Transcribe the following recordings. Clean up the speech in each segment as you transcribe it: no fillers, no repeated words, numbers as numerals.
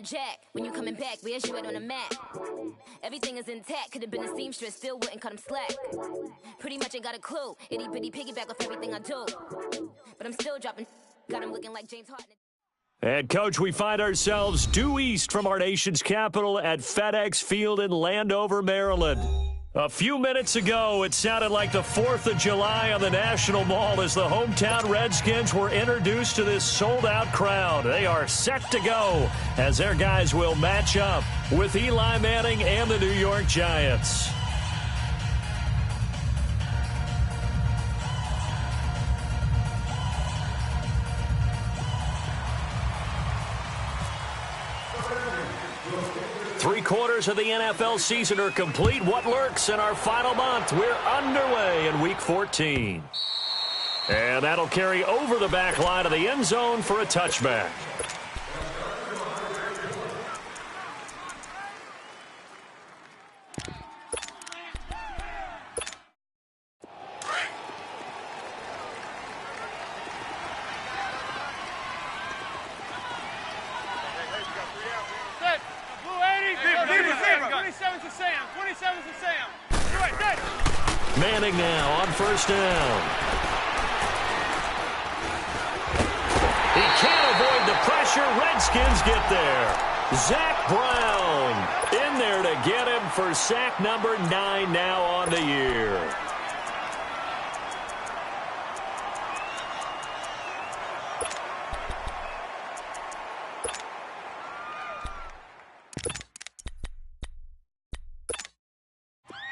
a jack. When you coming back, where's you at on the map? Everything is intact. Could have been a seamstress, still wouldn't cut him slack. Pretty much ain't got a clue. Itty bitty piggyback off everything I do. But I'm still dropping. Got him looking like James Harden. And, Coach, we find ourselves due east from our nation's capital at FedEx Field in Landover, Maryland. A few minutes ago, it sounded like the 4th of July on the National Mall as the hometown Redskins were introduced to this sold-out crowd. They are set to go as their guys will match up with Eli Manning and the New York Giants. Three-quarters of the NFL season are complete. What lurks in our final month? We're underway in Week 14. And that'll carry over the back line of the end zone for a touchback. Manning now on first down. He can't avoid the pressure. Redskins get there. Zach Brown in there to get him for sack number 9 now on the year.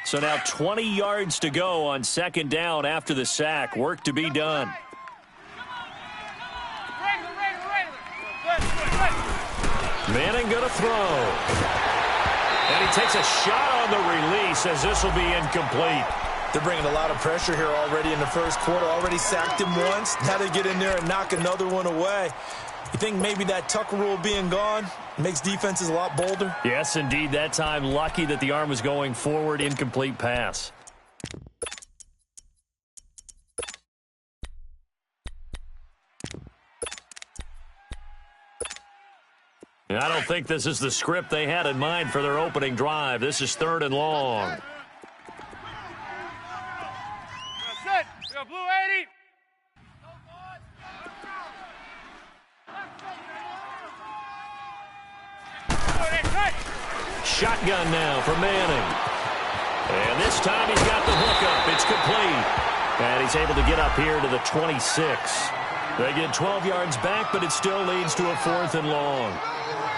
So now 20 yards to go on second down after the sack. Work to be done. Manning going to throw. And he takes a shot on the release as this will be incomplete. They're bringing a lot of pressure here already in the first quarter. Already sacked him once. Now they get in there and knock another one away. You think maybe that Tucker rule being gone makes defenses a lot bolder? Yes, indeed. That time, lucky that the arm was going forward. Incomplete pass. And I don't think this is the script they had in mind for their opening drive. This is 3rd and long. That's it. We got blue 80. Shotgun now for Manning. And this time he's got the hookup. It's complete. And he's able to get up here to the 26. They get 12 yards back, but it still leads to a 4th and long.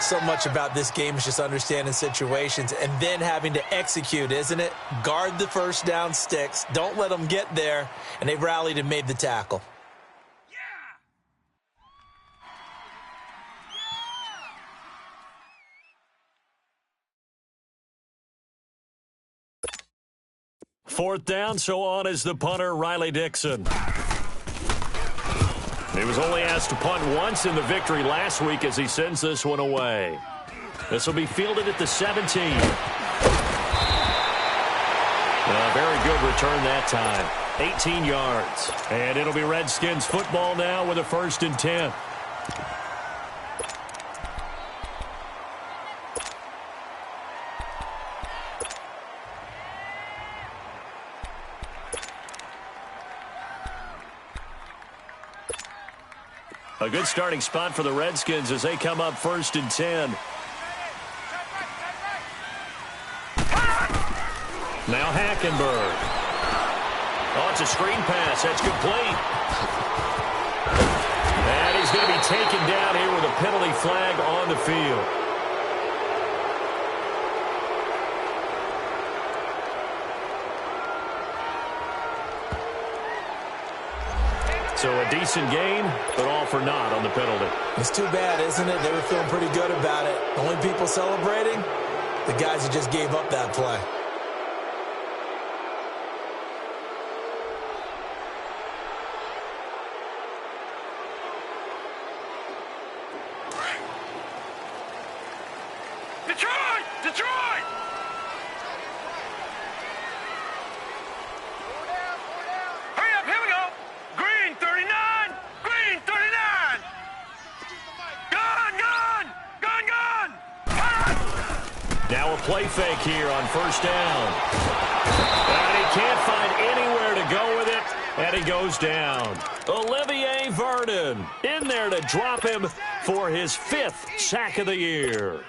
So much about this game is just understanding situations and then having to execute, isn't it? Guard the first down sticks. Don't let them get there. And they've rallied and made the tackle. Fourth down, so on is the punter, Riley Dixon. He was only asked to punt once in the victory last week as he sends this one away. This will be fielded at the 17. A very good return that time. 18 yards. And it'll be Redskins football now with a 1st and 10. A good starting spot for the Redskins as they come up 1st and 10. Now Hackenberg. Oh, it's a screen pass. That's complete. And he's going to be taken down here with a penalty flag on the field. So a decent gain, but all for naught on the penalty. It's too bad, isn't it? They were feeling pretty good about it. The only people celebrating, the guys who just gave up that play. Detroit! Detroit! Hurry up, here we go! Green 39! Green 39! Gun, gun! Gun, gun! play fake here on first down. And he can't find anywhere to go with it, and he goes down. Olivier Vernon in there to drop him for his 5th sack of the year.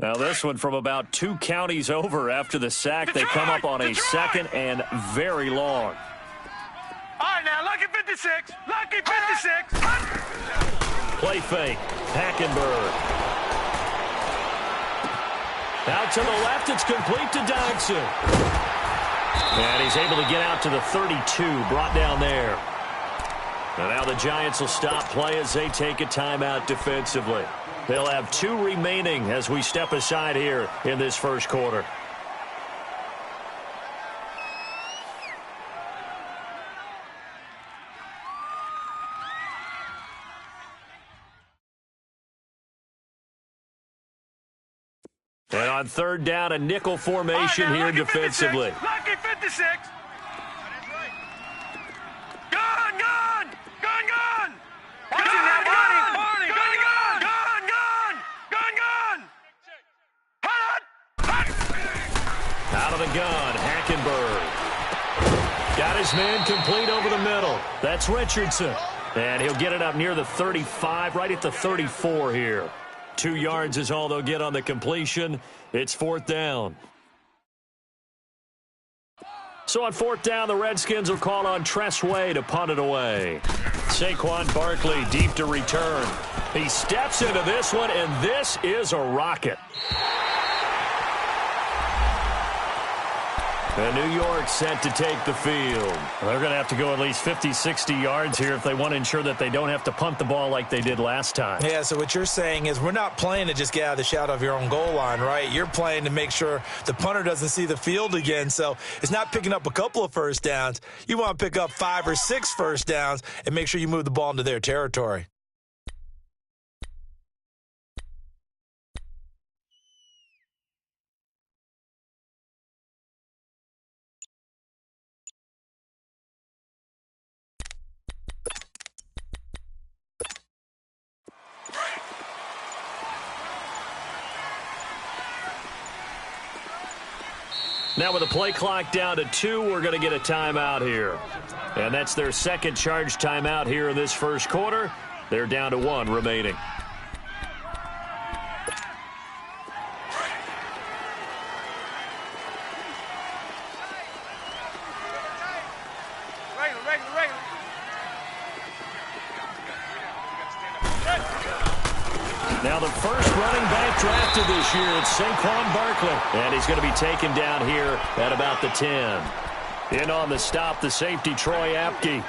Now this one from about 2 counties over after the sack. They come up on a 2nd and very long. All right, now, lucky 56. Lucky 56. Play fake. Hackenberg. Out to the left. It's complete to Dodson. And he's able to get out to the 32. Brought down there. And now the Giants will stop play as they take a timeout defensively. They'll have 2 remaining as we step aside here in this first quarter. And on 3rd down, a nickel formation here defensively. Lucky 56. Gun, gun, gun, gun. Out of the gun, Hackenberg. Got his man complete over the middle. That's Richardson. And he'll get it up near the 35, right at the 34 here. 2 yards is all they'll get on the completion. It's 4th down. So on 4th down, the Redskins will call on Tress Way to punt it away. Saquon Barkley deep to return. He steps into this one, and this is a rocket. And New York set to take the field. They're going to have to go at least 50, 60 yards here if they want to ensure that they don't have to punt the ball like they did last time. Yeah, so what you're saying is we're not playing to just get out of the shadow of your own goal line, right? You're playing to make sure the punter doesn't see the field again. So it's not picking up a couple of first downs. You want to pick up 5 or 6 first downs and make sure you move the ball into their territory. Now with the play clock down to 2, we're going to get a timeout here. And that's their 2nd charge timeout here in this first quarter. They're down to 1 remaining. Now the first running back drafted this year, it's Saquon Barkley. And he's going to be taken down here at about the 10. In on the stop, the safety, Troy Apke.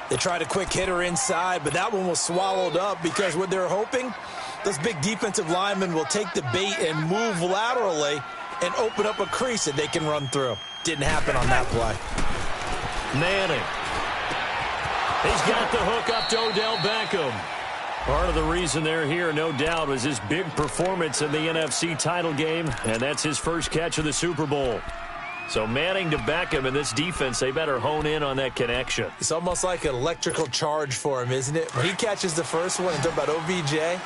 They tried a quick hitter inside, but that one was swallowed up because what they're hoping, those big defensive linemen will take the bait and move laterally and open up a crease that they can run through. Didn't happen on that play. Manning. He's got the hook up to Odell Beckham. Part of the reason they're here, no doubt, was his big performance in the NFC title game, and that's his first catch of the Super Bowl. So Manning to Beckham in this defense, they better hone in on that connection. It's almost like an electrical charge for him, isn't it? When he catches the first one and talk about OBJ,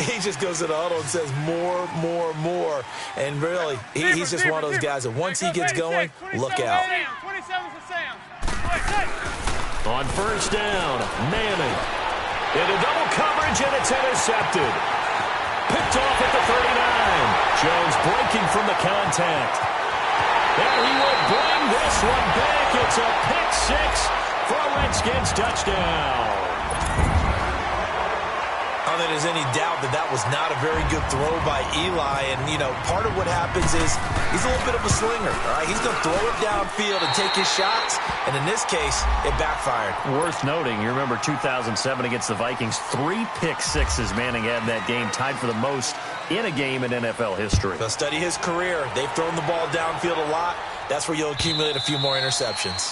he just goes to the huddle and says more, more, more. And really, he's just one of those guys that once he gets going, look out. On first down, Manning. Into double coverage, and it's intercepted. Picked off at the 39. Jones breaking from the contact. And he will bring this one back. It's a pick 6 for a Redskins touchdown. I don't think there's any doubt that that was not a very good throw by Eli. And, you know, part of what happens is he's a little bit of a slinger. All right? He's going to throw it downfield and take his shots. And in this case, it backfired. Worth noting, you remember 2007 against the Vikings, 3 pick sixes Manning had in that game, tied for the most in a game in NFL history. They'll study his career. They've thrown the ball downfield a lot. That's where you'll accumulate a few more interceptions.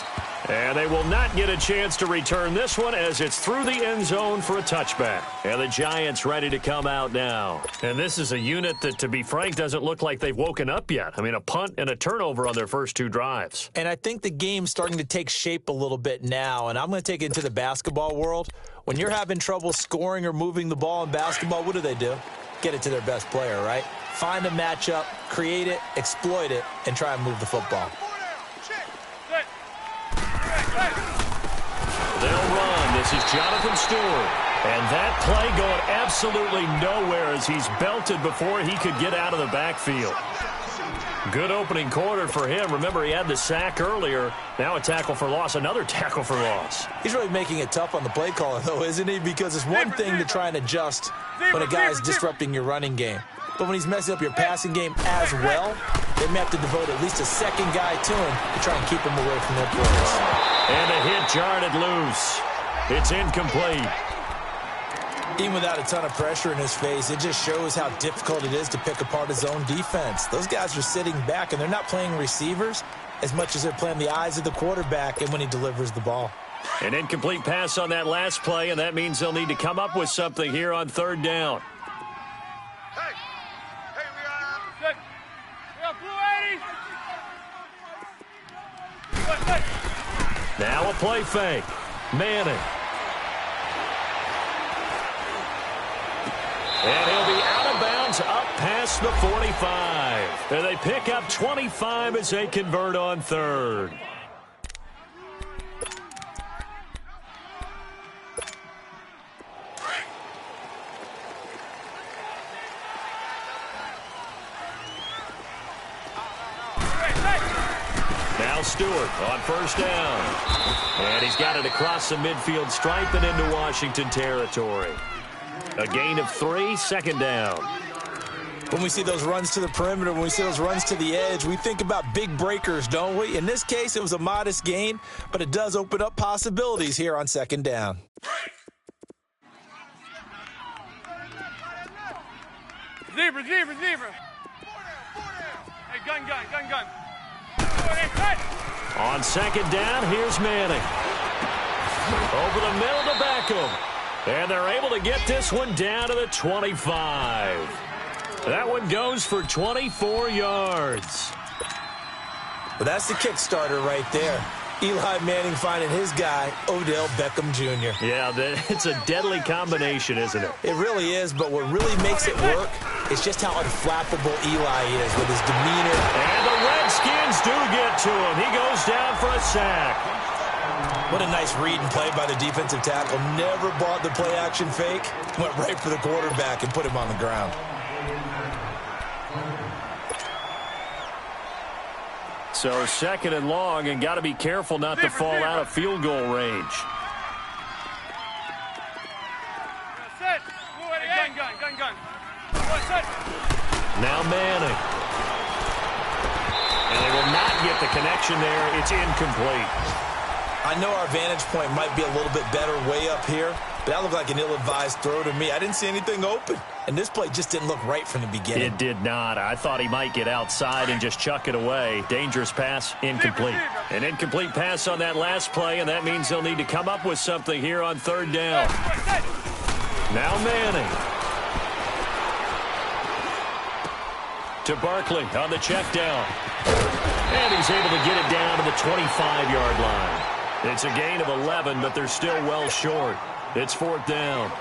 And they will not get a chance to return this one as it's through the end zone for a touchback. And the Giants ready to come out now. And this is a unit that, to be frank, doesn't look like they've woken up yet. I mean, a punt and a turnover on their first 2 drives. And I think the game's starting to take shape a little bit now, and I'm going to take it into the basketball world. When you're having trouble scoring or moving the ball in basketball, what do? Get it to their best player, right? Find a matchup, create it, exploit it, and try and move the football. They'll run. This is Jonathan Stewart. And that play going absolutely nowhere as he's belted before he could get out of the backfield. Good opening quarter for him. Remember, he had the sack earlier. Now a tackle for loss, another tackle for loss. He's really making it tough on the play caller, though, isn't he? Because it's one thing to try and adjust when a guy's disrupting your running game. But when he's messing up your passing game as well, they may have to devote at least a second guy to him to try and keep him away from their plays. And a hit jarred it loose. It's incomplete. Even without a ton of pressure in his face, it just shows how difficult it is to pick apart his own defense. Those guys are sitting back, and they're not playing receivers as much as they're playing the eyes of the quarterback and when he delivers the ball. An incomplete pass on that last play, and that means they'll need to come up with something here on 3rd down. Now a play fake. Manning. And he'll be out of bounds up past the 45. And they pick up 25 as they convert on 3rd. Now Stewart on 1st down. And he's got it across the midfield stripe and into Washington territory. A gain of 3, 2nd down. When we see those runs to the perimeter, when we see those runs to the edge, we think about big breakers, don't we? In this case, it was a modest gain, but it does open up possibilities here on 2nd down. Zebra. Hey, gun. On 2nd down, here's Manning. Over the middle to Beckham. And they're able to get this one down to the 25. That one goes for 24 yards. Well, that's the Kickstarter right there. Eli Manning finding his guy, Odell Beckham Jr. Yeah, it's a deadly combination, isn't it? It really is, but what really makes it work is just how unflappable Eli is with his demeanor. And the Redskins do get to him. He goes down for a sack. What a nice read and play by the defensive tackle. Never bought the play-action fake. Went right for the quarterback and put him on the ground. So 2nd and long, and got to be careful not to fall out of field goal range. Gun. Now Manning. And they will not get the connection there. It's incomplete. I know our vantage point might be a little bit better way up here, but that looked like an ill-advised throw to me. I didn't see anything open, and this play just didn't look right from the beginning. It did not. I thought he might get outside and just chuck it away. Dangerous pass, incomplete. An incomplete pass on that last play, and that means they'll need to come up with something here on 3rd down. Now Manning. To Barkley on the check down. And he's able to get it down to the 25-yard line. It's a gain of 11, but they're still well short. It's 4th down.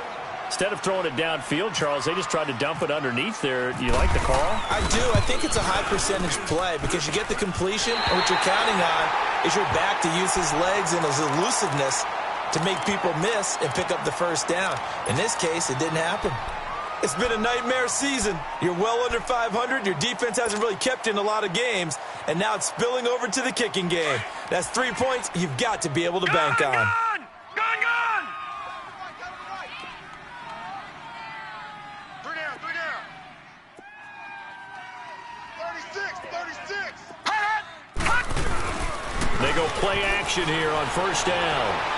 Instead of throwing it downfield, Charles, they just tried to dump it underneath there. You like the call? I do. I think it's a high-percentage play because you get the completion, and what you're counting on is your back to use his legs and his elusiveness to make people miss and pick up the 1st down. In this case, it didn't happen. It's been a nightmare season. You're well under 500. Your defense hasn't really kept you in a lot of games, and now it's spilling over to the kicking game. That's 3 points you've got to be able to bank on. Gun! 3 down. 36. They go play action here on 1st down.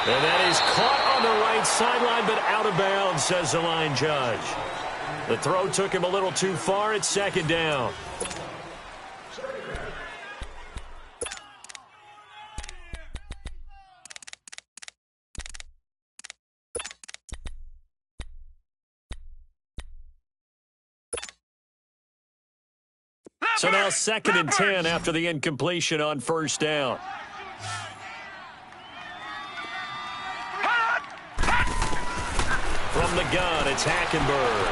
And that is caught on the right sideline, but out of bounds, says the line judge. The throw took him a little too far. It's 2nd down. So now 2nd and 10 after the incompletion on first down. From the gun, it's Hackenberg.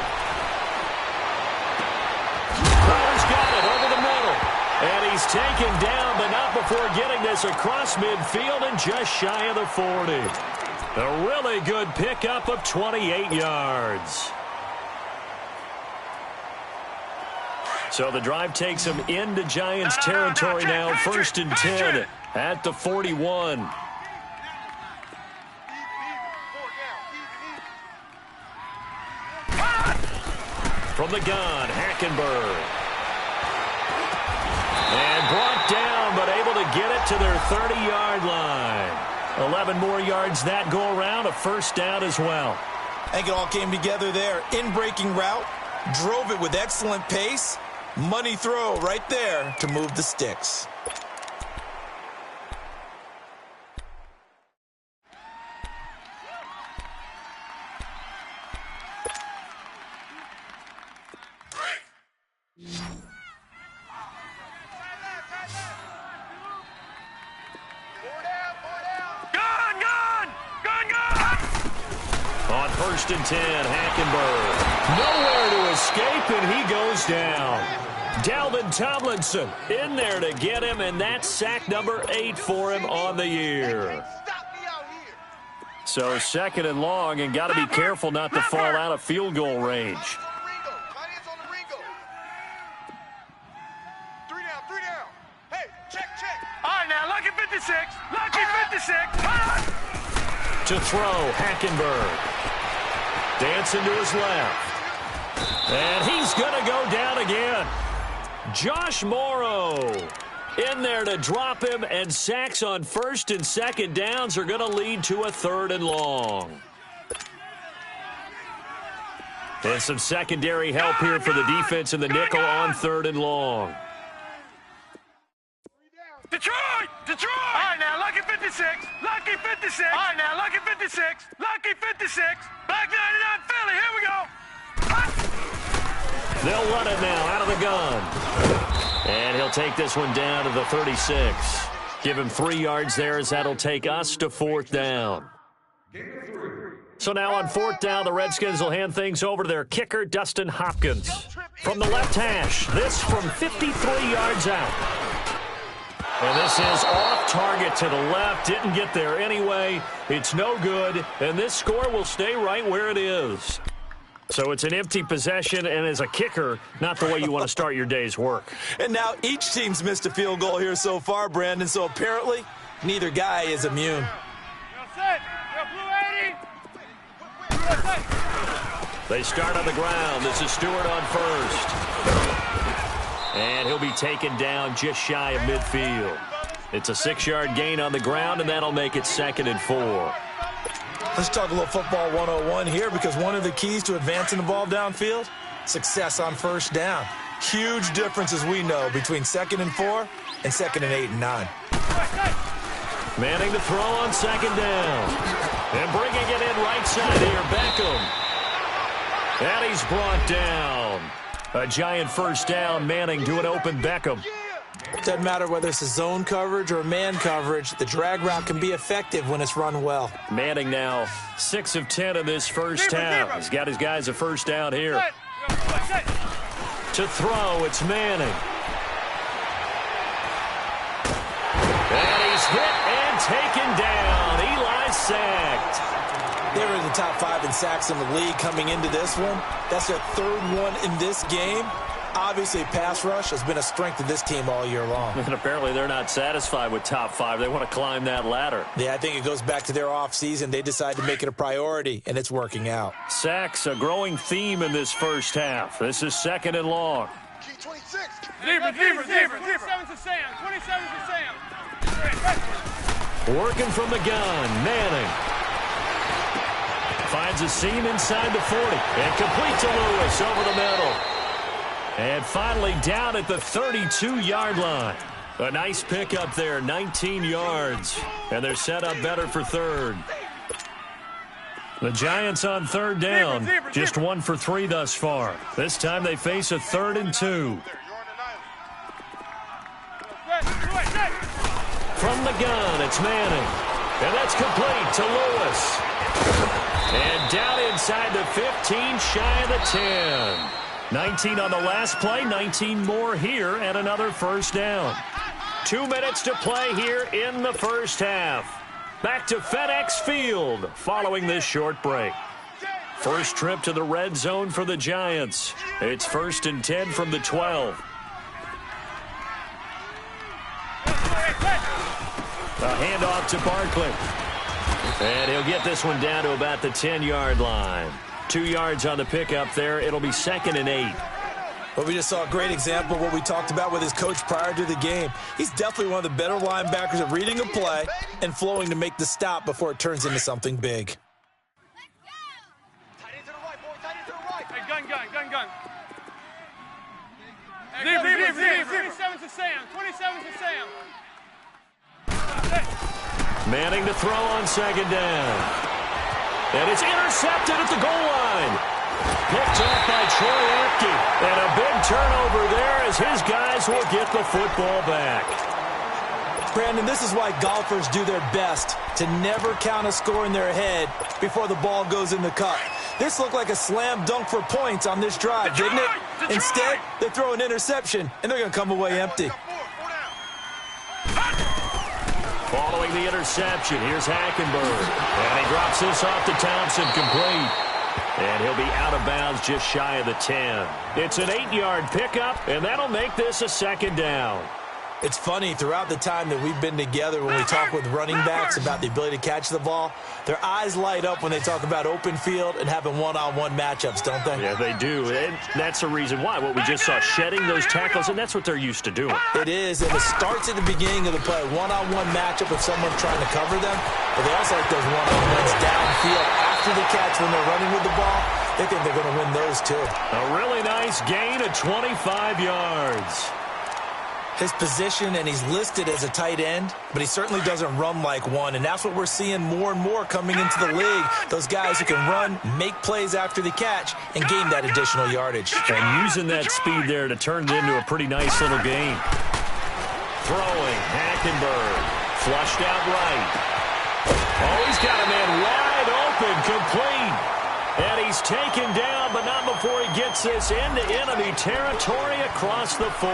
Crowder's got it over the middle. And he's taken down, but not before getting this across midfield and just shy of the 40. A really good pickup of 28 yards. So the drive takes him into Giants territory now, 1st and 10 at the 41. From the gun, Hackenberg. And brought down, but able to get it to their 30-yard line. 11 more yards that go around, a first down as well. I think it all came together there. In-breaking route, drove it with excellent pace. Money throw right there to move the sticks. On 1st and 10, Hackenberg. Nowhere to escape, and he goes down. Dalvin Tomlinson in there to get him, and that's sack number 8 for him on the year. So 2nd and long, and got to be careful not to fall out of field goal range. 3 down. Hey, check. All right, now, lucky 56. Lucky 56. To throw, Hackenberg. Dancing to his left. And he's going to go down again. Josh Morrow in there to drop him, and sacks on 1st and 2nd downs are going to lead to a 3rd and long. And some secondary help here for the defense in the nickel on 3rd and long. Detroit! All right, now, lucky 56. Lucky 56. All right, now, lucky 56. Lucky 56. Black 99 Philly. Here we go. They'll run it now out of the gun. And he'll take this one down to the 36. Give him 3 yards there, as that'll take us to 4th down. So now on 4th down, the Redskins will hand things over to their kicker, Dustin Hopkins. From the left hash, this from 53 yards out. And this is off target to the left. Didn't get there anyway. It's no good. And this score will stay right where it is. So it's an empty possession, and as a kicker, not the way you want to start your day's work. And now each team's missed a field goal here so far, Brandon, so apparently neither guy is immune. They start on the ground. This is Stewart on 1st. And he'll be taken down just shy of midfield. It's a 6-yard gain on the ground, and that'll make it 2nd and 4. Let's talk a little football 101 here, because one of the keys to advancing the ball downfield, success on 1st down. Huge difference, as we know, between 2nd and 4 and 2nd and 8 and 9. Manning to throw on 2nd down. And bringing it in right side here, Beckham. And he's brought down. A giant 1st down, Manning to an open Beckham. Doesn't matter whether it's a zone coverage or man coverage, the drag route can be effective when it's run well. Manning now 6 of 10 in this first half. He's got his guys a 1st down here. To throw, it's Manning. And he's hit and taken down. Eli sacked. They were in the top 5 in sacks in the league coming into this one. That's their 3rd one in this game. Obviously, pass rush has been a strength of this team all year long. And apparently they're not satisfied with top 5. They want to climb that ladder. Yeah, I think it goes back to their offseason. They decided to make it a priority, and it's working out. Sacks, a growing theme in this first half. This is 2nd and long. 26. Deeper. 27's to Sam. 27's to Sam. Working from the gun, Manning. Finds a seam inside the 40. And complete to Lewis over the middle. And finally down at the 32-yard line. A nice pickup there, 19 yards. And they're set up better for 3rd. The Giants on 3rd down. Just 1 for 3 thus far. This time they face a 3rd and 2. from the gun. It's Manning. And that's complete to Lewis. And down inside the 15, shy of the 10. 19 on the last play, 19 more here, and another first down. 2 minutes to play here in the first half. Back to FedEx Field following this short break. First trip to the red zone for the Giants. It's 1st and 10 from the 12. A handoff to Barkley. And he'll get this one down to about the 10-yard line. 2 yards on the pickup there. It'll be 2nd and 8. Well, we just saw a great example of what we talked about with his coach prior to the game. He's definitely one of the better linebackers at reading a play and flowing to make the stop before it turns into something big. Gun. Leave. 27's to Sam. 27's to Sam. Manning to throw on 2nd down. And it's intercepted at the goal line. Picked off by Troy Apke. And a big turnover there as his guys will get the football back. Brandon, this is why golfers do their best to never count a score in their head before the ball goes in the cup. This looked like a slam dunk for points on this drive, didn't it? Instead, they throw an interception, and they're going to come away empty. Following the interception, here's Hackenberg. And he drops this off to Thompson, complete. And he'll be out of bounds just shy of the 10. It's an 8-yard pickup, and that'll make this a 2nd down. It's funny, throughout the time that we've been together when we talk with running backs about the ability to catch the ball, their eyes light up when they talk about open field and having one-on-one matchups, don't they? Yeah, they do. And that's the reason why. What we just saw, shedding those tackles, and that's what they're used to doing. It is, and it starts at the beginning of the play. One-on-one matchup if someone's trying to cover them, but they also like those one-on-ones downfield after the catch when they're running with the ball. They think they're going to win those, too. A really nice gain of 25 yards. His position, and he's listed as a tight end, but he certainly doesn't run like one, and that's what we're seeing more and more coming into the league. Those guys who can run, make plays after the catch, and gain that additional yardage. And using that speed there to turn it into a pretty nice little game. Throwing, Hackenberg, flushed out right. Oh, he's got a man wide open, complete. And he's taken down, but not before he gets this into enemy territory across the 40.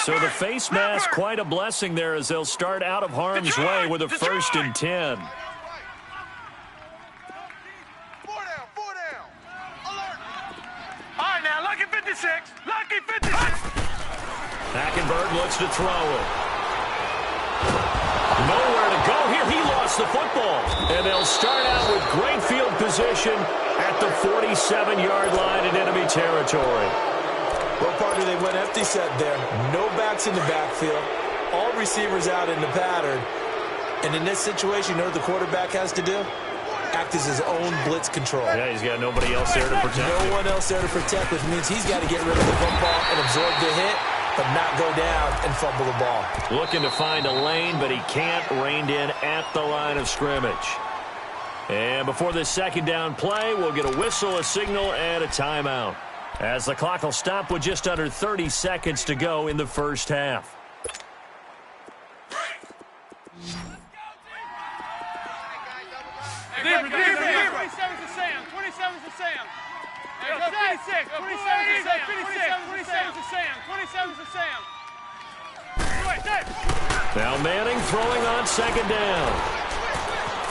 So the face mask, quite a blessing there as they'll start out of harm's way with a 1st and 10. 4 down. Alert. All right, now, lucky 56. Lucky 56. Hackenberg looks to throw it. Nowhere to go here. He lost the football. And they'll start out with great field position at the 47-yard line in enemy territory. Well, partner, they went empty set there. No backs in the backfield. All receivers out in the pattern. And in this situation, you know what the quarterback has to do? Act as his own blitz control. Yeah, he's got nobody else there to protect him. No one else there to protect, which means he's got to get rid of the football and absorb the hit, but not go down and fumble the ball. Looking to find a lane, but he can't. Reined in at the line of scrimmage. And before this 2nd down play, we'll get a whistle, a signal, and a timeout, as the clock will stop with just under 30 seconds to go in the first half. Leave. 27's to Sam. 27's to Sam. 26. 27's to Sam. 27's to Sam. Now Manning throwing on 2nd down.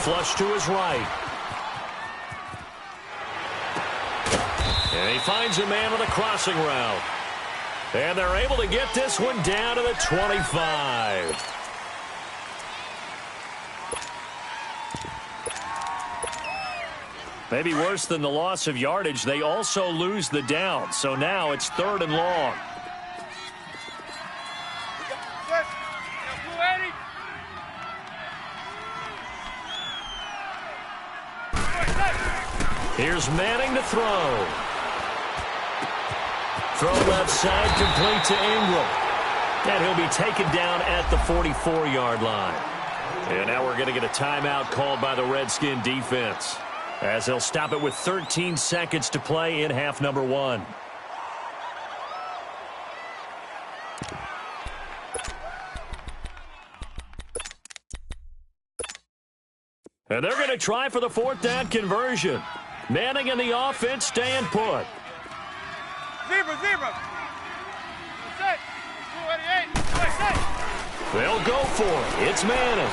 Flush to his right. And he finds a man with a crossing route. And they're able to get this one down to the 25. Maybe worse than the loss of yardage, they also lose the down. So now it's 3rd and long. Here's Manning to throw. Throw left side, complete to Ingram. And he'll be taken down at the 44-yard line. And now we're going to get a timeout called by the Redskin defense. as they'll stop it with 13 seconds to play in half number 1. And they're going to try for the 4th down conversion. Manning and the offense staying put. Zebra. Set. 288. They'll go for it. It's Manning.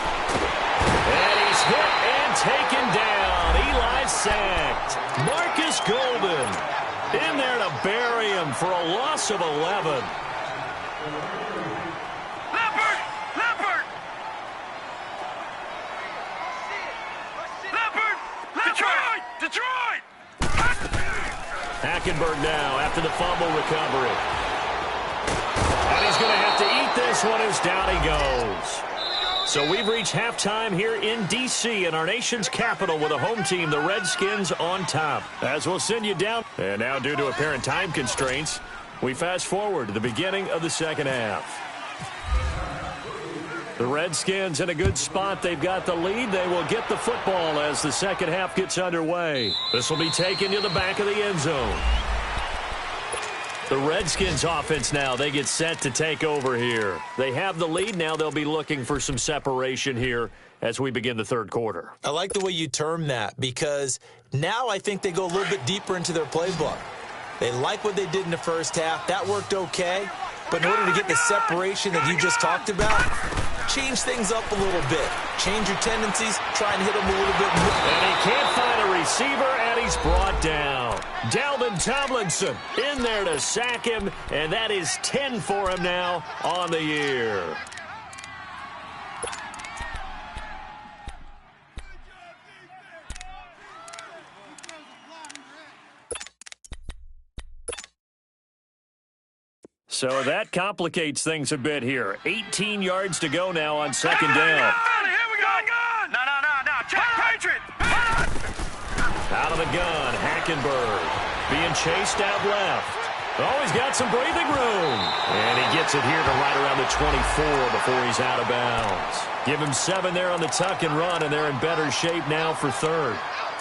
And he's hit and taken down. Eli sacked. Marcus Golden in there to bury him for a loss of 11. Detroit! Hackenberg now after the fumble recovery. And he's going to have to eat this one as down he goes. So we've reached halftime here in D.C. in our nation's capital with a home team, the Redskins, on top. As we'll send you down. And now due to apparent time constraints, we fast forward to the beginning of the second half. The Redskins in a good spot. They've got the lead. They will get the football as the second half gets underway. This will be taken to the back of the end zone. The Redskins offense now, they get set to take over here. They have the lead. Now they'll be looking for some separation here as we begin the third quarter. I like the way you term that because now I think they go a little bit deeper into their playbook. They like what they did in the first half. That worked okay. But in order to get the separation that you just talked about, change things up a little bit. Change your tendencies. Try and hit them a little bit more. And he can't find a receiver, and he's brought down. Dalvin Tomlinson in there to sack him, and that is 10 for him now on the year. So that complicates things a bit here. 18 yards to go now on second down. Here we go. No. Check Patriot. Out of the gun, Hackenberg being chased out left. Oh, he's got some breathing room. And he gets it here to right around the 24 before he's out of bounds. Give him 7 there on the tuck and run, and they're in better shape now for third.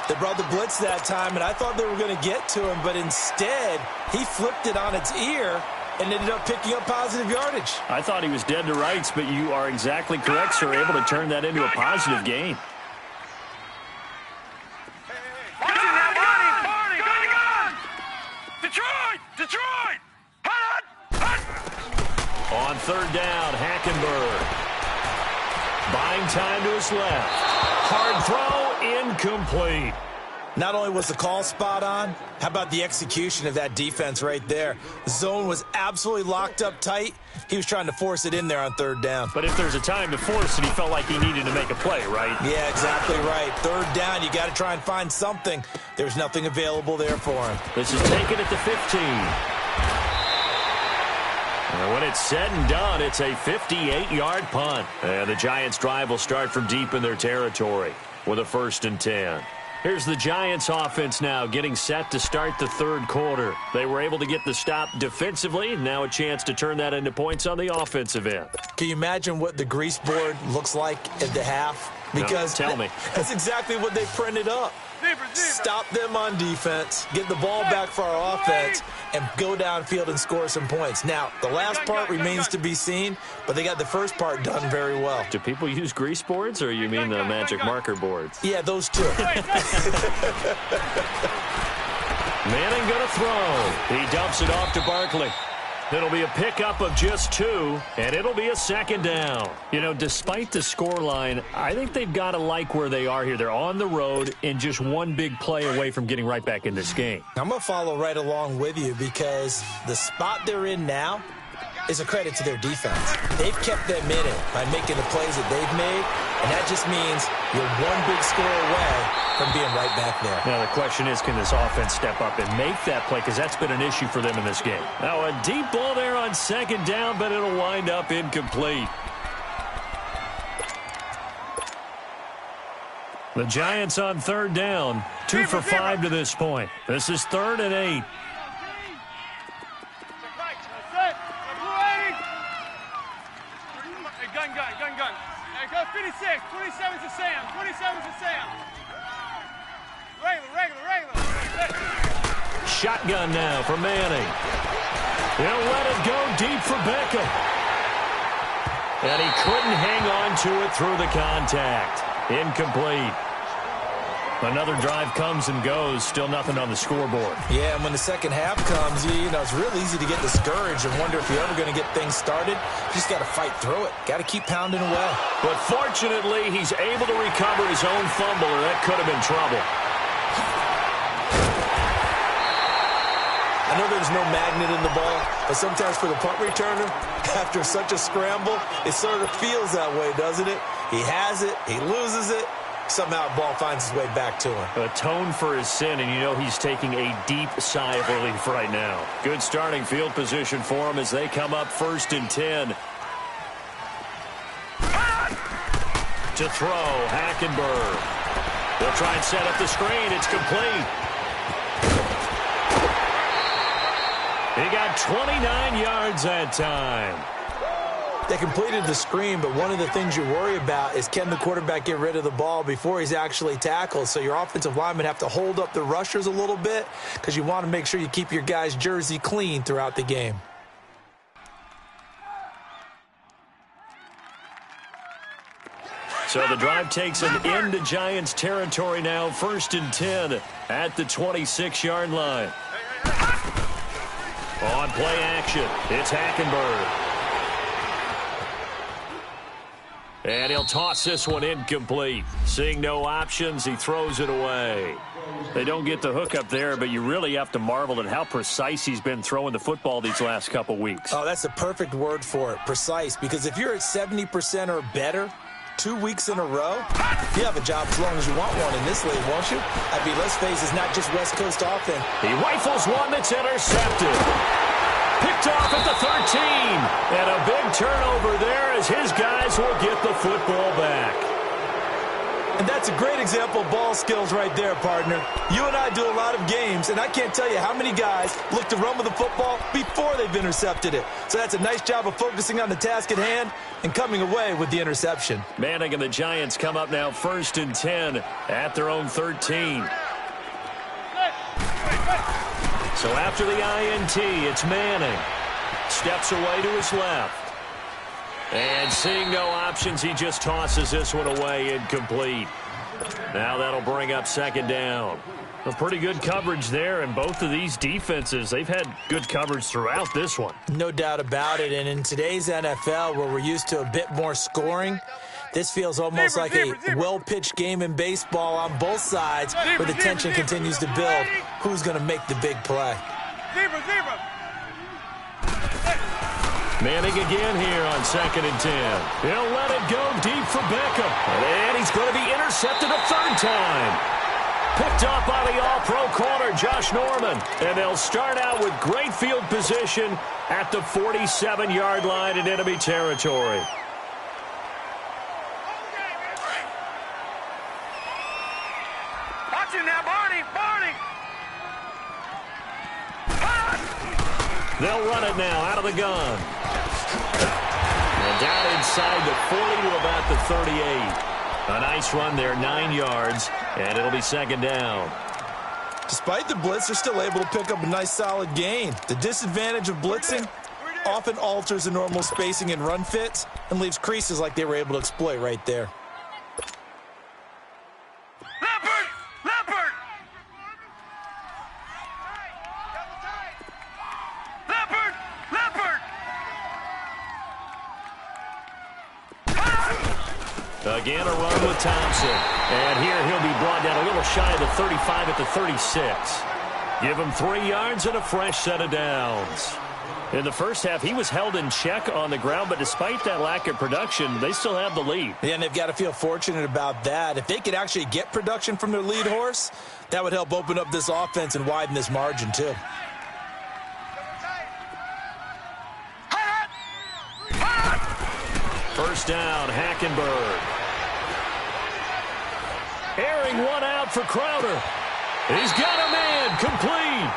They brought the blitz that time, and I thought they were going to get to him, but instead he flipped it on its ear and ended up picking up positive yardage. I thought he was dead to rights, but you are exactly correct, sir. Able to turn that into a positive gain. Detroit! On third down, Hackenberg. Buying time to his left. Hard throw, incomplete. Not only was the call spot on, how about the execution of that defense right there? The zone was absolutely locked up tight. He was trying to force it in there on third down. But if there's a time to force it, he felt like he needed to make a play, right? Yeah, exactly right. Third down, you got to try and find something. There's nothing available there for him. This is taken at the 15. And when it's said and done, it's a 58-yard punt. And the Giants' drive will start from deep in their territory with a 1st and 10. Here's the Giants offense now getting set to start the third quarter. They were able to get the stop defensively. Now a chance to turn that into points on the offensive end. Can you imagine what the grease board looks like at the half? Because no, tell me. That's exactly what they printed up. Stop them on defense, get the ball back for our offense, and go downfield and score some points. Now, the last part remains to be seen, but they got the first part done very well. Do people use grease boards, or you mean the magic marker boards? Yeah, those two. Manning going to throw. He dumps it off to Barkley. It'll be a pickup of just 2, and it'll be a second down. You know, despite the scoreline, I think they've got to like where they are here. They're on the road and just one big play away from getting right back in this game. I'm going to follow right along with you because the spot they're in now is a credit to their defense. They've kept them in it by making the plays that they've made, and that just means you're one big score away from being right back there. Now, the question is, can this offense step up and make that play? Because that's been an issue for them in this game. Now, a deep ball there on second down, but it'll wind up incomplete. The Giants on third down, 2 for 5 to this point. This is 3rd and 8. Gun. Hey, go 56. 27 to Sam. 27 to Sam. Right. shotgun now for Manning. He'll let it go deep for Beckham. And he couldn't hang on to it through the contact. Incomplete. Another drive comes and goes. Still nothing on the scoreboard. Yeah, and when the second half comes, it's real easy to get discouraged and wonder if you're ever going to get things started. You just got to fight through it. Got to keep pounding away. But fortunately, he's able to recover his own fumble, or that could have been trouble. I know there's no magnet in the ball, but sometimes for the punt returner, after such a scramble, it sort of feels that way, doesn't it? He has it, he loses it, somehow the ball finds its way back to him. Atone for his sin, and you know he's taking a deep sigh of relief right now. Good starting field position for him as they come up 1st and 10. To throw, Hackenberg. They'll try and set up the screen. It's complete. He got 29 yards that time. They completed the screen, but one of the things you worry about is can the quarterback get rid of the ball before he's actually tackled? So your offensive linemen have to hold up the rushers a little bit because you want to make sure you keep your guy's jersey clean throughout the game. So the drive takes him into Giants territory now, 1st and 10 at the 26-yard line. On play action, it's Hackenberg. And he'll toss this one incomplete. Seeing no options, he throws it away. They don't get the hook up there, but you really have to marvel at how precise he's been throwing the football these last couple weeks. Oh, that's the perfect word for it, precise, because if you're at 70% or better 2 weeks in a row, you have a job as long as you want one in this league, won't you? I mean, let's face it, it's not just West Coast offense. He rifles one that's intercepted. Picked off at the 13. And a big turnover there as his guys will get the football back. And that's a great example of ball skills right there, partner. You and I do a lot of games, and I can't tell you how many guys look to run with the football before they've intercepted it. So that's a nice job of focusing on the task at hand and coming away with the interception. Manning and the Giants come up now 1st and 10 at their own 13. So after the INT, it's Manning. Steps away to his left. And seeing no options, he just tosses this one away, incomplete. Now that'll bring up 2nd down. A pretty good coverage there, and both of these defenses, they've had good coverage throughout this one. No doubt about it, and in today's NFL, where we're used to a bit more scoring, this feels almost like a well-pitched game in baseball on both sides where the tension continues to build. Who's going to make the big play? Manning again here on 2nd and 10. He'll let it go deep for Beckham. And he's going to be intercepted a 3rd time. Picked up by the all-pro corner, Josh Norman. And they'll start out with great field position at the 47-yard line in enemy territory. Watch it now, Barney! They'll run it now out of the gun. And down inside the 40 to about the 38. A nice run there, 9 yards, and it'll be 2nd down. Despite the blitz, they're still able to pick up a nice solid gain. The disadvantage of blitzing often alters the normal spacing and run fits and leaves creases like they were able to exploit right there. Again, a run with Thompson. And here he'll be brought down a little shy of the 35 at the 36. Give him 3 yards and a fresh set of downs. In the first half, he was held in check on the ground, but despite that lack of production, they still have the lead. Yeah, and they've got to feel fortunate about that. If they could actually get production from their lead horse, that would help open up this offense and widen this margin, too. First down, Hackenberg. Airing one out for Crowder. He's got a man, complete.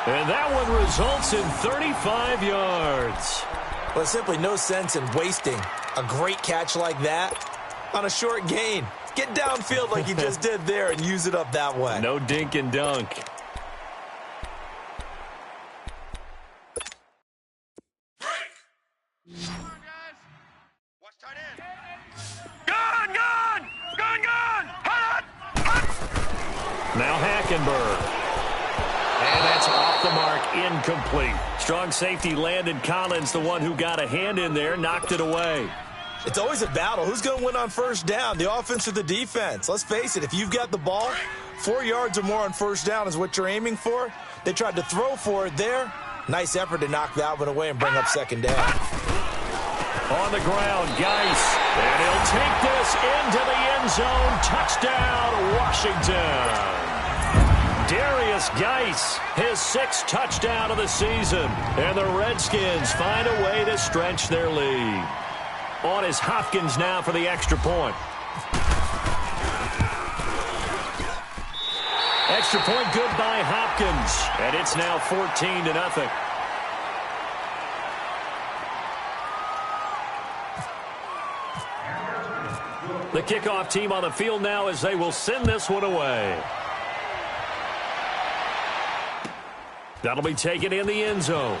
And that one results in 35 yards. Well, there's simply no sense in wasting a great catch like that on a short gain. Get downfield like you just did there and use it up that way. No dink and dunk. Now Hackenberg. And that's off the mark, incomplete. Strong safety Landon Collins, the one who got a hand in there, knocked it away. It's always a battle. Who's going to win on first down, the offense or the defense? Let's face it, if you've got the ball, 4 yards or more on first down is what you're aiming for. They tried to throw for it there. Nice effort to knock that one away and bring up second down. On the ground, Geis. And he'll take this into the end zone. Touchdown, Washington. Darius Geis, his 6th touchdown of the season. And the Redskins find a way to stretch their lead. On is Hopkins now for the extra point. Extra point good by Hopkins. And it's now 14-0. The kickoff team on the field now as they will send this one away. That'll be taken in the end zone.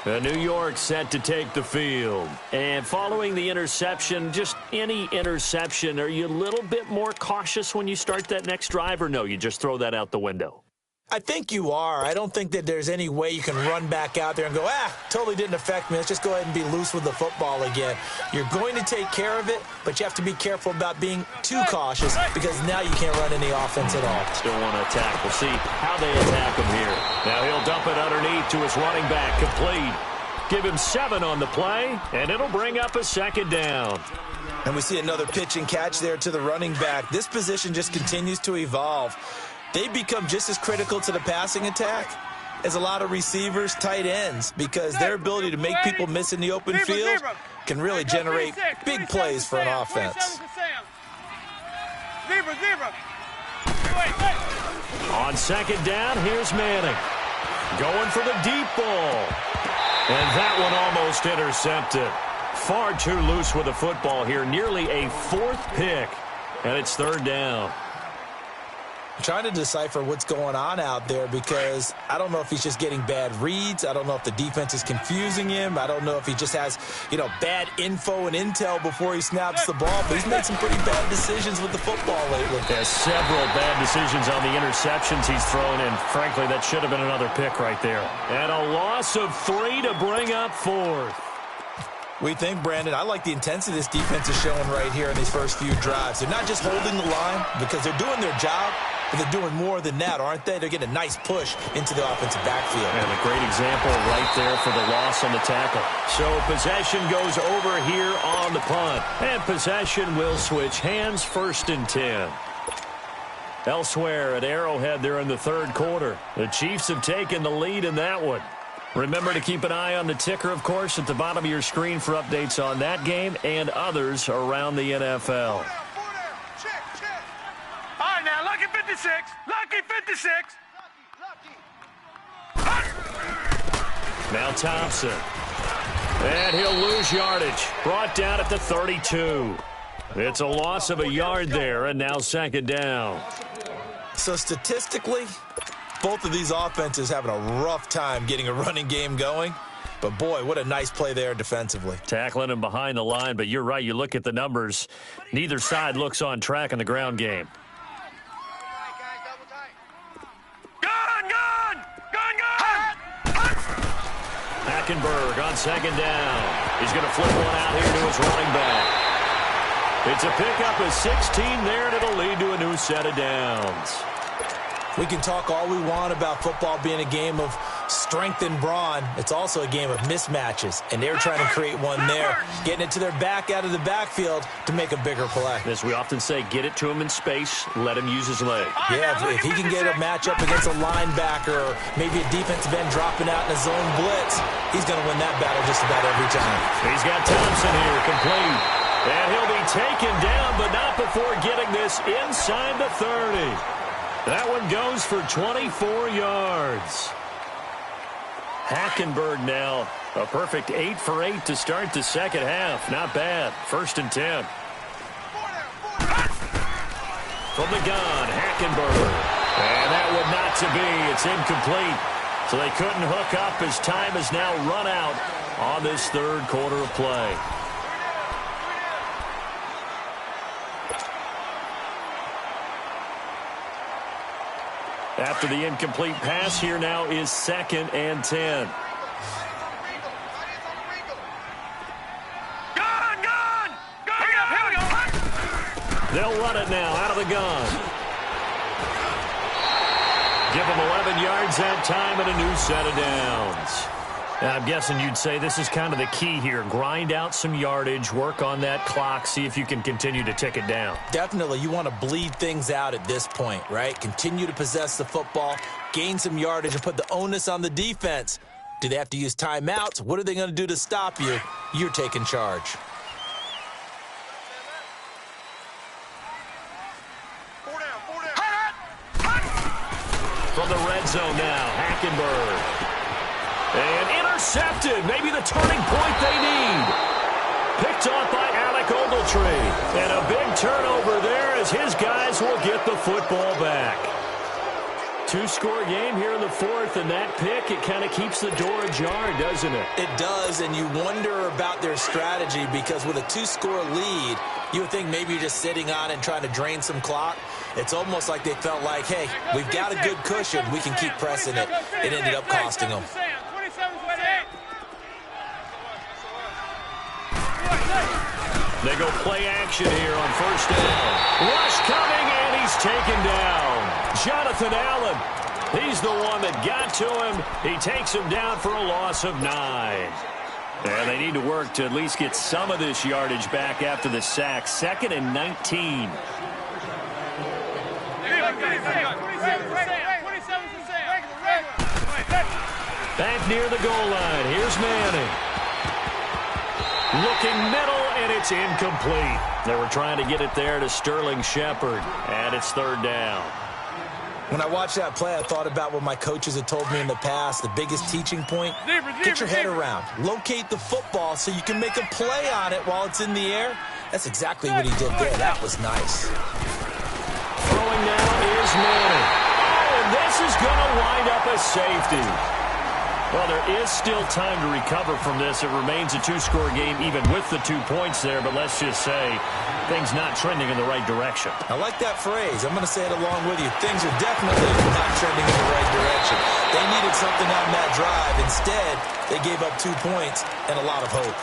New York set to take the field. And following the interception, just any interception, are you a little bit more cautious when you start that next drive, or no, you just throw that out the window? I think you are. I don't think that there's any way you can run back out there and go, totally didn't affect me. Let's just go ahead and be loose with the football again. You're going to take care of it, but you have to be careful about being too cautious because now you can't run any offense at all. Still want to attack. We'll see how they attack him here. Now he'll dump it underneath to his running back. Complete. Give him 7 on the play, and it'll bring up a second down. And we see another pitch and catch there to the running back. This position just continues to evolve. They become just as critical to the passing attack as a lot of receivers, tight ends, because their ability to make people miss in the open field can really generate big plays for an offense. On second down, here's Manning. Going for the deep ball. And that one almost intercepted. Far too loose with the football here. Nearly a 4th pick. And it's 3rd down. I'm trying to decipher what's going on out there because I don't know if he's just getting bad reads. I don't know if the defense is confusing him. I don't know if he just has, bad info and intel before he snaps the ball. But he's made some pretty bad decisions with the football lately. Yeah, several bad decisions on the interceptions he's thrown in. Frankly, that should have been another pick right there. And a loss of 3 to bring up 4th. We think, Brandon, I like the intensity this defense is showing right here in these first few drives. They're not just holding the line because they're doing their job, but they're doing more than that, aren't they? They're getting a nice push into the offensive backfield. And a great example right there for the loss on the tackle. So possession goes over here on the punt. And possession will switch hands, 1st and 10. Elsewhere at Arrowhead there in the 3rd quarter. The Chiefs have taken the lead in that one. Remember to keep an eye on the ticker, of course, at the bottom of your screen for updates on that game and others around the NFL. All right, now, lucky 56. Lucky 56. Now Thompson. And he'll lose yardage. Brought down at the 32. It's a loss of a yard there, and now 2nd down. So statistically, both of these offenses having a rough time getting a running game going. But, boy, what a nice play there defensively. Tackling him behind the line, but you're right. You look at the numbers. Neither side looks on track in the ground game. Hackenberg on 2nd down. He's going to flip one out here to his running back. It's a pickup of 16 there, and it'll lead to a new set of downs. We can talk all we want about football being a game of strength and brawn. It's also a game of mismatches, and they're trying to create one there, getting it to their back out of the backfield to make a bigger play. As we often say, get it to him in space, let him use his leg. Yeah, if he can get a matchup against a linebacker or maybe a defensive end dropping out in a zone blitz, he's going to win that battle just about every time. He's got Thompson here, complete. And he'll be taken down, but not before getting this inside the 30. That one goes for 24 yards. Hackenberg now, a perfect 8 for 8 to start the second half. Not bad. 1st and 10. From the gun, Hackenberg. And that would not to be. It's incomplete. So they couldn't hook up as time has now run out on this 3rd quarter of play. After the incomplete pass, here now is 2nd and 10. They'll run it now out of the gun. Give them 11 yards that time and a new set of downs. And I'm guessing you'd say this is kind of the key here. Grind out some yardage, work on that clock, see if you can continue to tick it down. Definitely. You want to bleed things out at this point, right? Continue to possess the football, gain some yardage, and put the onus on the defense. Do they have to use timeouts? What are they going to do to stop you? You're taking charge. From the red zone now, Hackenberg. And intercepted. Maybe the turning point they need. Picked off by Alec Ogletree. And a big turnover there as his guys will get the football back. 2-score game here in the 4th, and that pick, it kind of keeps the door ajar, doesn't it? It does, and you wonder about their strategy because with a 2-score lead, you would think maybe you're just sitting on it and trying to drain some clock. It's almost like they felt like, hey, we've got a good cushion. We can keep pressing it. It ended up costing them. They go play action here on 1st down. Rush coming, and he's taken down. Jonathan Allen, he's the one that got to him. He takes him down for a loss of 9. And they need to work to at least get some of this yardage back after the sack. 2nd and 19. Back near the goal line. Here's Manning. Looking middle, and it's incomplete. They were trying to get it there to Sterling Shepard, and it's 3rd down. When I watched that play, I thought about what my coaches had told me in the past. The biggest teaching point, get your head around. Locate the football so you can make a play on it while it's in the air. That's exactly what he did there. That was nice. Throwing now is Manning. Oh, and this is going to wind up a safety. Well, there is still time to recover from this. It remains a 2-score game even with the 2 points there, but let's just say things not trending in the right direction. I like that phrase. I'm going to say it along with you. Things are definitely not trending in the right direction. They needed something on that drive. Instead, they gave up 2 points and a lot of hope.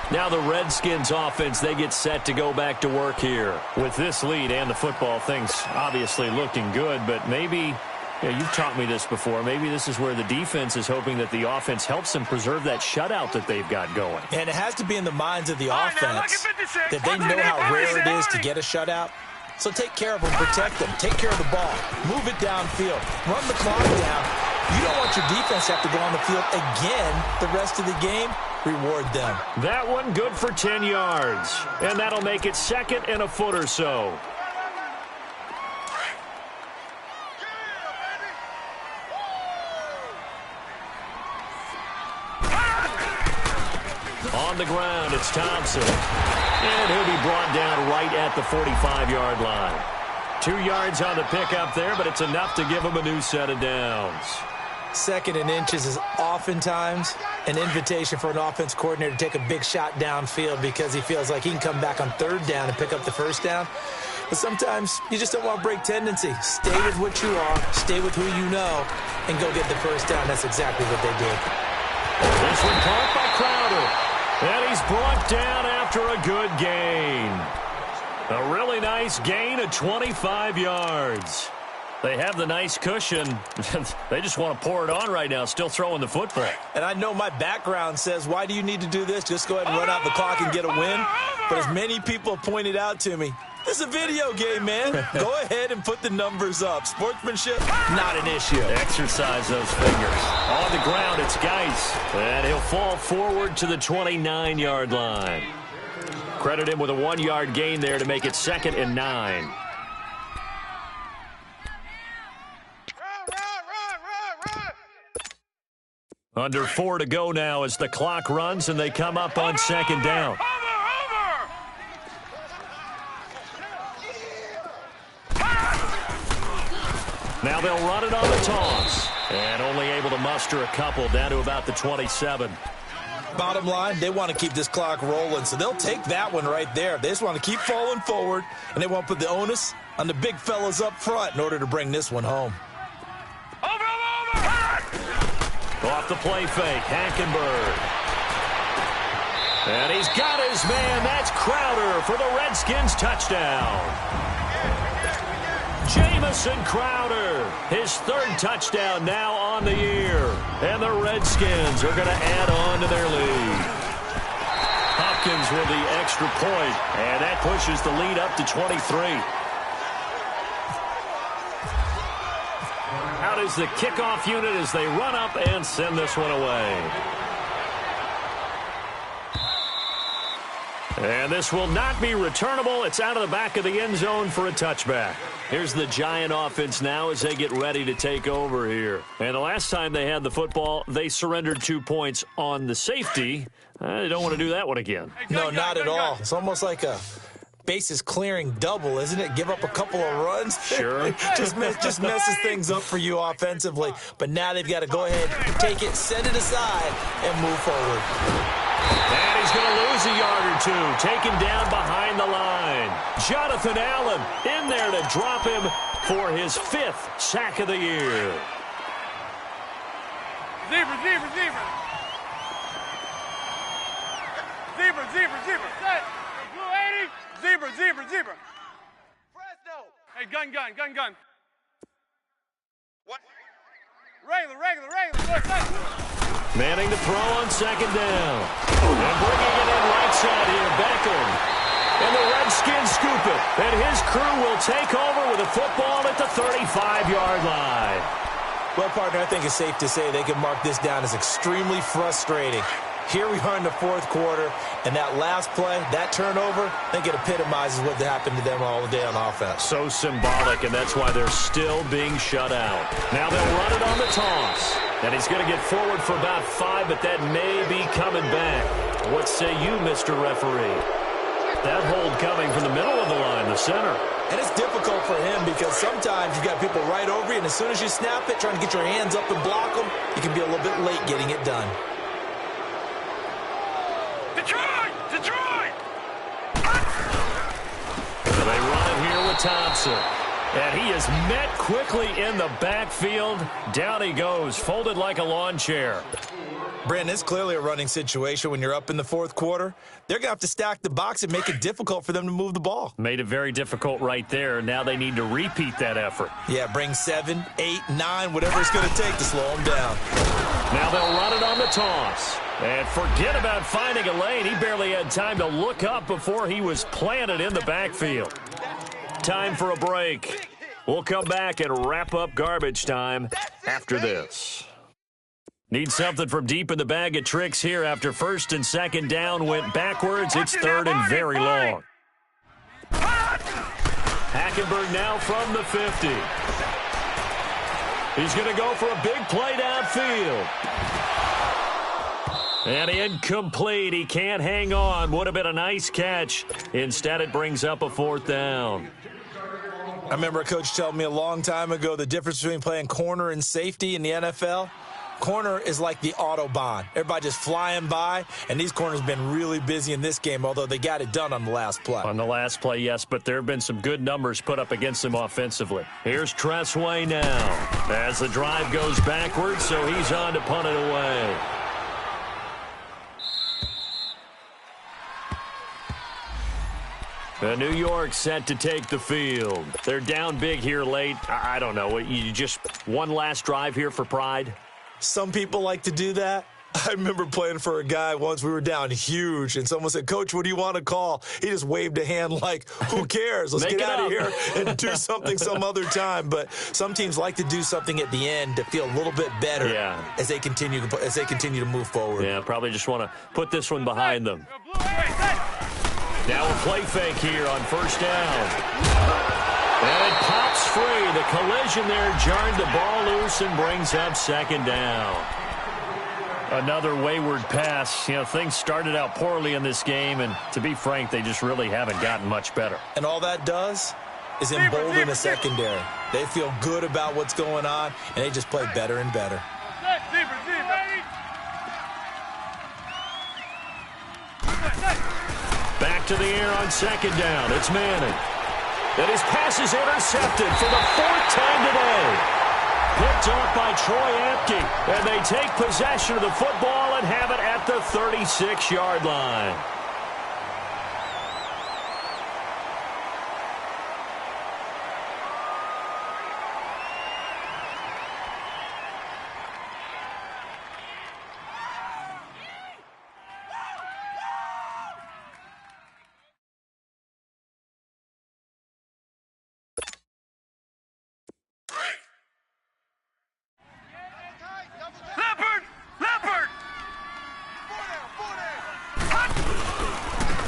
Now the Redskins offense, they get set to go back to work here. With this lead and the football, things obviously looking good, but maybe, you've taught me this before, maybe this is where the defense is hoping that the offense helps them preserve that shutout that they've got going. And it has to be in the minds of the offense that they know how rare it is to get a shutout. So take care of them, protect them, take care of the ball, move it downfield, run the clock down. You don't want your defense to have to go on the field again the rest of the game. Reward them. That one good for 10 yards. And that'll make it 2nd and a foot or so. On the ground, it's Thompson. And he'll be brought down right at the 45-yard line. 2 yards on the pickup there, but it's enough to give him a new set of downs. 2nd and inches is oftentimes an invitation for an offense coordinator to take a big shot downfield because he feels like he can come back on 3rd down and pick up the 1st down. But sometimes you just don't want to break tendency. Stay with what you are, stay with who you know, and go get the 1st down. That's exactly what they did. This one caught by Crowder. And he's brought down after a good gain. A really nice gain of 25 yards. They have the nice cushion. They just want to pour it on right now, still throwing the football. And I know my background says, why do you need to do this? Just go ahead and run out the clock and get a win. But as many people have pointed out to me, this is a video game, man. Go ahead and put the numbers up. Sportsmanship, not an issue. Exercise those fingers. On the ground, it's Geis. And he'll fall forward to the 29-yard line. Credit him with a 1-yard gain there to make it 2nd and 9. Under 4 to go now as the clock runs and they come up on 2nd down. Now they'll run it on the toss. And only able to muster a couple down to about the 27. Bottom line, they want to keep this clock rolling, so they'll take that one right there. They just want to keep falling forward, and they want to put the onus on the big fellas up front in order to bring this one home. Off the play fake, Hackenberg. And he's got his man. That's Crowder for the Redskins touchdown. Jamison Crowder, his third touchdown now on the year. And the Redskins are going to add on to their lead. Hopkins with the extra point, and that pushes the lead up to 23. Out is the kickoff unit as they run up and send this one away. And this will not be returnable. It's out of the back of the end zone for a touchback. Here's the Giant offense now as they get ready to take over here. And the last time they had the football, they surrendered 2 points on the safety. They don't want to do that one again. No, not at all. It's almost like a bases clearing double, isn't it? Give up a couple of runs. Sure. just messes things up for you offensively. But now they've got to go ahead, take it, set it aside, and move forward. And he's going to lose a yard or two. Taken down behind the line. Jonathan Allen in there to drop him for his 5th sack of the year. Zebra, zebra, zebra. Zebra, zebra, zebra. Set. Blue 80. Zebra, zebra, zebra. Fresno. Hey, gun. What? Regular. What's that? Manning to throw on second down. And bringing it in right side here, Beckham. And the Redskins scoop it. And his crew will take over with a football at the 35-yard line. Well, partner, I think it's safe to say they can mark this down as extremely frustrating. Here we are in the fourth quarter, and that last play, that turnover, I think it epitomizes what happened to them all day on offense. So symbolic, and that's why they're still being shut out. Now they'll run it on the toss. And he's going to get forward for about 5, but that may be coming back. What say you, Mr. Referee? That hold coming from the middle of the line, the center. And it's difficult for him because sometimes you've got people right over you, and as soon as you snap it, trying to get your hands up and block them, you can be a little bit late getting it done. Detroit! So they run it here with Thompson. And he is met quickly in the backfield. Down he goes, folded like a lawn chair. Brandon, it's clearly a running situation when you're up in the fourth quarter. They're going to have to stack the box and make it difficult for them to move the ball. Made it very difficult right there. Now they need to repeat that effort. Yeah, bring 7, 8, 9, whatever it's going to take to slow them down. Now they'll run it on the toss. And forget about finding a lane. He barely had time to look up before he was planted in the backfield. Time for a break. We'll come back and wrap up garbage time after this. Need something from deep in the bag of tricks here after first and second down went backwards. It's third and very long. Hackenberg now from the 50. He's going to go for a big play downfield. And incomplete. He can't hang on. Would have been a nice catch. Instead, it brings up a 4th down. I remember a coach telling me a long time ago the difference between playing corner and safety in the NFL. Corner is like the Autobahn. Everybody just flying by, and these corners have been really busy in this game, although they got it done on the last play. On the last play, yes, but there have been some good numbers put up against them offensively. Here's Tressway now as the drive goes backwards, so he's on to punt it away. New York set to take the field. They're down big here late. I don't know. You just one last drive here for pride? Some people like to do that. I remember playing for a guy once. We were down huge, and someone said, "Coach, what do you want to call?" He just waved a hand like, who cares? Let's get out of here and do something some other time. But some teams like to do something at the end to feel a little bit better as they continue to move forward. Yeah, probably just want to put this one behind them. Now a play fake here on first down. And it pops free. The collision there jarred the ball loose and brings up second down. Another wayward pass. You know, things started out poorly in this game, and to be frank, they just really haven't gotten much better. And all that does is embolden the secondary. They feel good about what's going on, and they just play better and better. Back to the air on second down. It's Manning. And his pass is intercepted for the 4th time today. picked off by Troy Apke. And they take possession of the football and have it at the 36-yard line.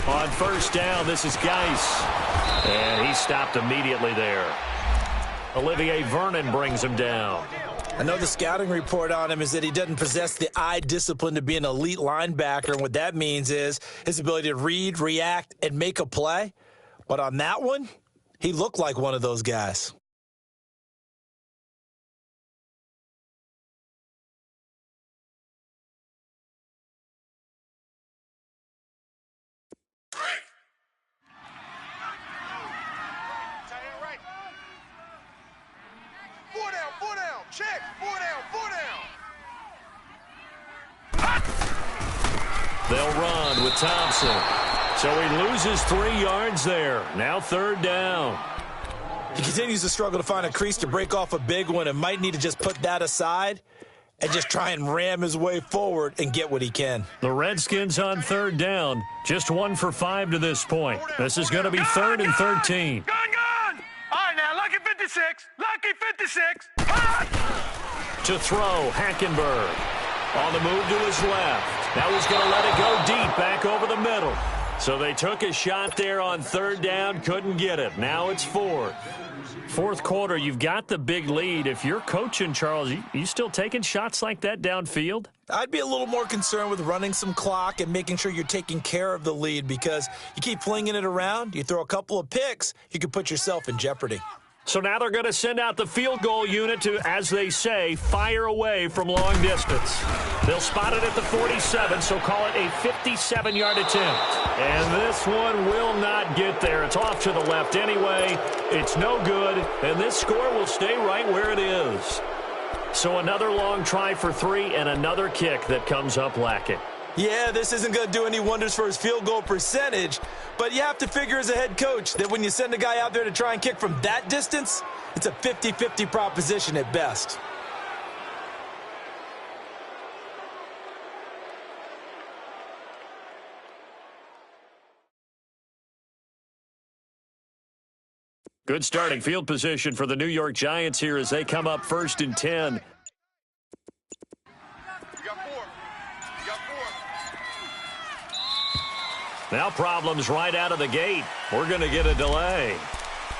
On first down, this is Geis. And he stopped immediately there. Olivier Vernon brings him down. I know the scouting report on him is that he doesn't possess the eye discipline to be an elite linebacker. And what that means is his ability to read, react, and make a play. But on that one, he looked like one of those guys. Check. 4 down. They'll run with Thompson. So he loses 3 yards there. Now third down. He continues to struggle to find a crease to break off a big one and might need to just put that aside and just try and ram his way forward and get what he can. The Redskins on third down. Just 1 for 5 to this point. This is going to be third and 13. Gun! All right, now, lucky 56. Lucky 56. To throw, Hackenberg. On the move to his left. Now he's going to let it go deep back over the middle. So they took a shot there on third down, couldn't get it. Now it's fourth. Fourth quarter, you've got the big lead. If you're coaching, Charles, you still taking shots like that downfield? I'd be a little more concerned with running some clock and making sure you're taking care of the lead, because you keep flinging it around, you throw a couple of picks, you could put yourself in jeopardy. So now they're going to send out the field goal unit to, as they say, fire away from long distance. They'll spot it at the 47, so call it a 57-yard attempt. And this one will not get there. It's off to the left anyway. It's no good, and this score will stay right where it is. So another long try for 3 and another kick that comes up lacking. Yeah, this isn't going to do any wonders for his field goal percentage, but you have to figure as a head coach that when you send a guy out there to try and kick from that distance, it's a 50-50 proposition at best. Good starting field position for the New York Giants here as they come up first and 10. Now problems right out of the gate. We're going to get a delay.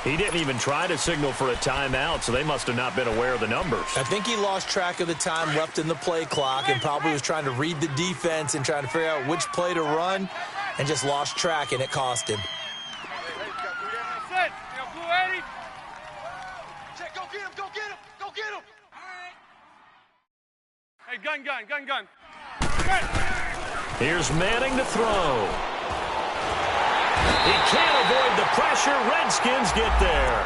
He didn't even try to signal for a timeout, so they must have not been aware of the numbers. I think he lost track of the time left in the play clock and probably was trying to read the defense and trying to figure out which play to run and just lost track, and it cost him. Hey, gun. Here's Manning to throw. He can't avoid the pressure. Redskins get there.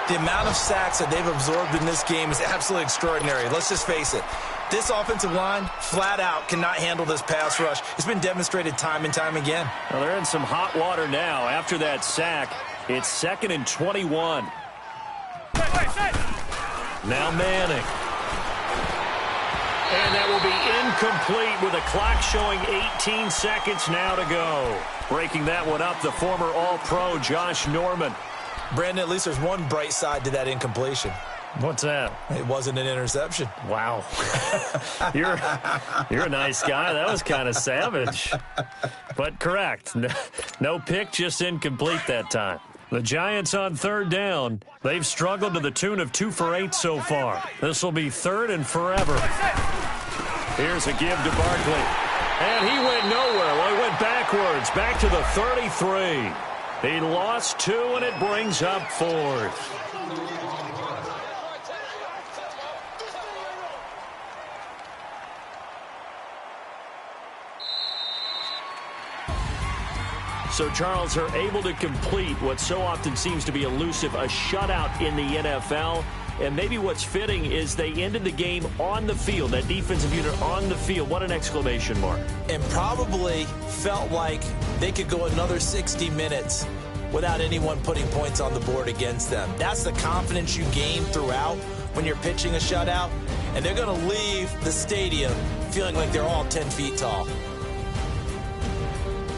The amount of sacks that they've absorbed in this game is absolutely extraordinary. Let's just face it. This offensive line, flat out, cannot handle this pass rush. It's been demonstrated time and time again. Well, they're in some hot water now. After that sack, it's 2nd and 21. Now Manning. And that will be incomplete with a clock showing 18 seconds now to go. Breaking that one up, the former All-Pro Josh Norman. Brandon, at least there's one bright side to that incompletion. What's that? It wasn't an interception. Wow. You're a nice guy. That was kind of savage. But correct. No pick, just incomplete that time. The Giants on third down. They've struggled to the tune of 2 for 8 so far. This will be third and forever. Here's a give to Barkley. And he went nowhere. Well, he went backwards, back to the 33. He lost 2, and it brings up 4th. So Charles are able to complete what so often seems to be elusive, a shutout in the NFL. And maybe what's fitting is they ended the game on the field, that defensive unit on the field. What an exclamation mark. And probably felt like they could go another 60 minutes without anyone putting points on the board against them. That's the confidence you gain throughout when you're pitching a shutout. And they're going to leave the stadium feeling like they're all 10 feet tall.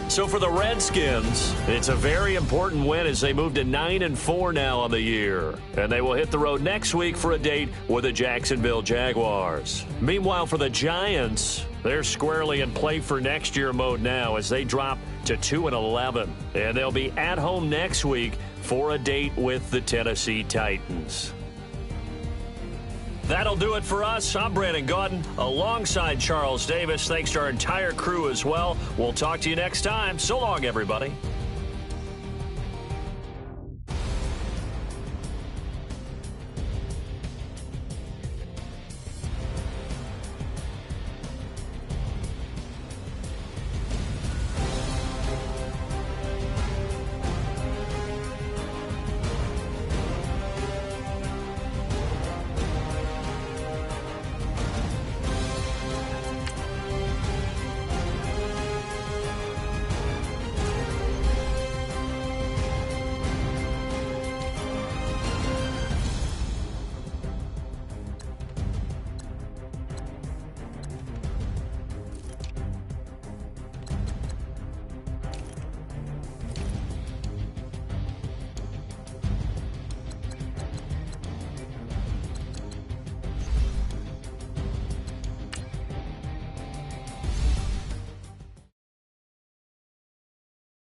So for the Redskins, it's a very important win as they move to 9-4 now on the year. And they will hit the road next week for a date with the Jacksonville Jaguars. Meanwhile, for the Giants, they're squarely in play for next year mode now as they drop to 2-11. And they'll be at home next week for a date with the Tennessee Titans. That'll do it for us. I'm Brandon Gaudin alongside Charles Davis. Thanks to our entire crew as well. We'll talk to you next time. So long, everybody.